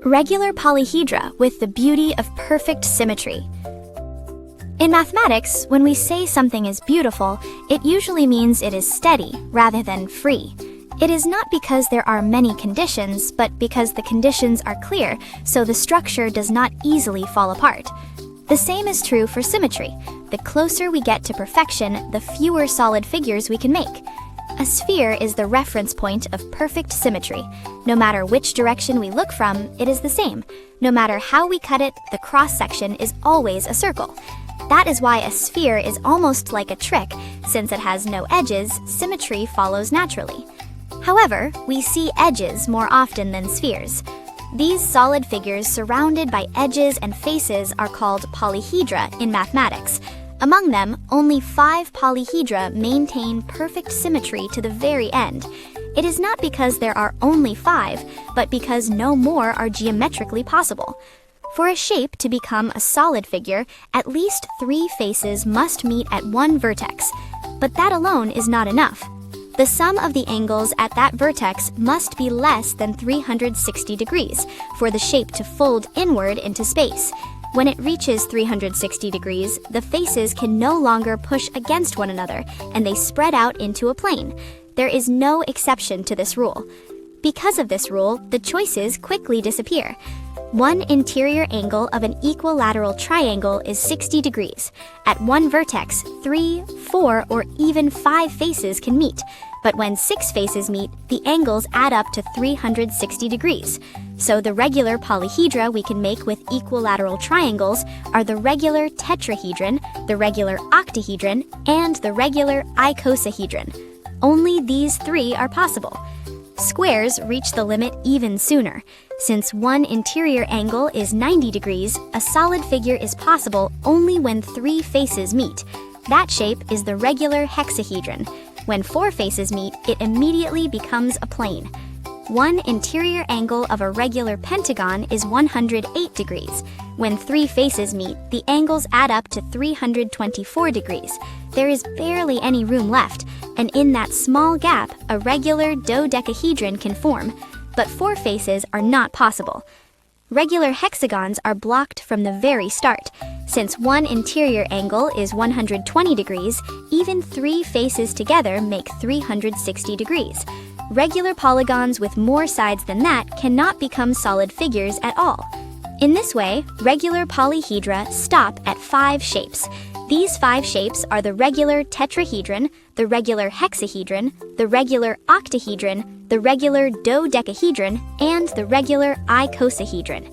Regular polyhedra with the beauty of perfect symmetry. In mathematics, when we say something is beautiful, it usually means it is steady rather than free. It is not because there are many conditions, but because the conditions are clear, so the structure does not easily fall apart. The same is true for symmetry. The closer we get to perfection, the fewer solid figures we can make. A sphere is the reference point of perfect symmetry. No matter which direction we look from, it is the same. No matter how we cut it, the cross-section is always a circle. That is why a sphere is almost like a trick. Since it has no edges, symmetry follows naturally. However, we see edges more often than spheres. These solid figures surrounded by edges and faces are called polyhedra in mathematics. Among them, only 5 polyhedra maintain perfect symmetry to the very end. It is not because there are only 5, but because no more are geometrically possible. For a shape to become a solid figure, at least 3 faces must meet at one vertex. But that alone is not enough. The sum of the angles at that vertex must be less than 360 degrees for the shape to fold inward into space. When it reaches 360 degrees, the faces can no longer push against one another, and they spread out into a plane. There is no exception to this rule. Because of this rule, the choices quickly disappear. One interior angle of an equilateral triangle is 60 degrees. At one vertex, 3, 4, or even 5 faces can meet. But when 6 faces meet, the angles add up to 360 degrees. So the regular polyhedra we can make with equilateral triangles are the regular tetrahedron, the regular octahedron, and the regular icosahedron. Only these 3 are possible. Squares reach the limit even sooner. Since one interior angle is 90 degrees, a solid figure is possible only when 3 faces meet. That shape is the regular hexahedron. When 4 faces meet, it immediately becomes a plane. One interior angle of a regular pentagon is 108 degrees. When 3 faces meet, the angles add up to 324 degrees. There is barely any room left, and in that small gap, a regular dodecahedron can form. But 4 faces are not possible. Regular hexagons are blocked from the very start. Since one interior angle is 120 degrees, even 3 faces together make 360 degrees. Regular polygons with more sides than that cannot become solid figures at all. In this way, regular polyhedra stop at 5 shapes. These 5 shapes are the regular tetrahedron, the regular hexahedron, the regular octahedron, the regular dodecahedron, and the regular icosahedron.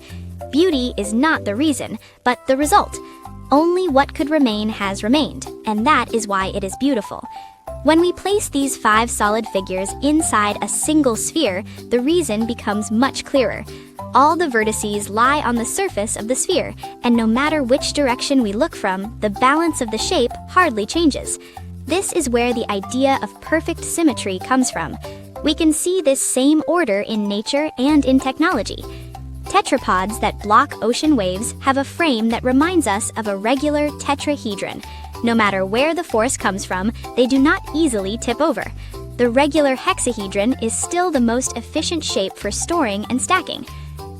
Beauty is not the reason, but the result. Only what could remain has remained, and that is why it is beautiful. When we place these 5 solid figures inside a single sphere, the reason becomes much clearer. All the vertices lie on the surface of the sphere, and no matter which direction we look from, the balance of the shape hardly changes. This is where the idea of perfect symmetry comes from. We can see this same order in nature and in technology. Tetrapods that block ocean waves have a frame that reminds us of a regular tetrahedron. No matter where the force comes from, they do not easily tip over. The regular hexahedron is still the most efficient shape for storing and stacking.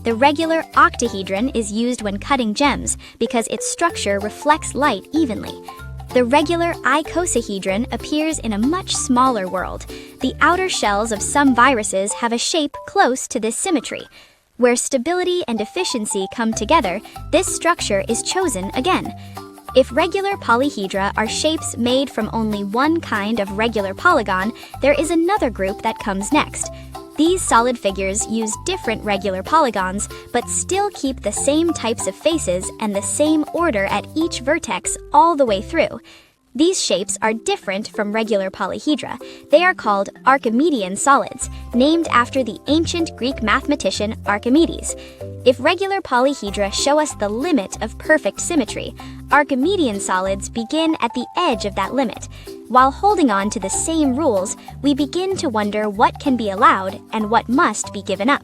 The regular octahedron is used when cutting gems because its structure reflects light evenly. The regular icosahedron appears in a much smaller world. The outer shells of some viruses have a shape close to this symmetry. Where stability and efficiency come together, this structure is chosen again. If regular polyhedra are shapes made from only one kind of regular polygon, there is another group that comes next. These solid figures use different regular polygons, but still keep the same types of faces and the same order at each vertex all the way through. These shapes are different from regular polyhedra. They are called Archimedean solids, named after the ancient Greek mathematician Archimedes. If regular polyhedra show us the limit of perfect symmetry, Archimedean solids begin at the edge of that limit. While holding on to the same rules, we begin to wonder what can be allowed and what must be given up.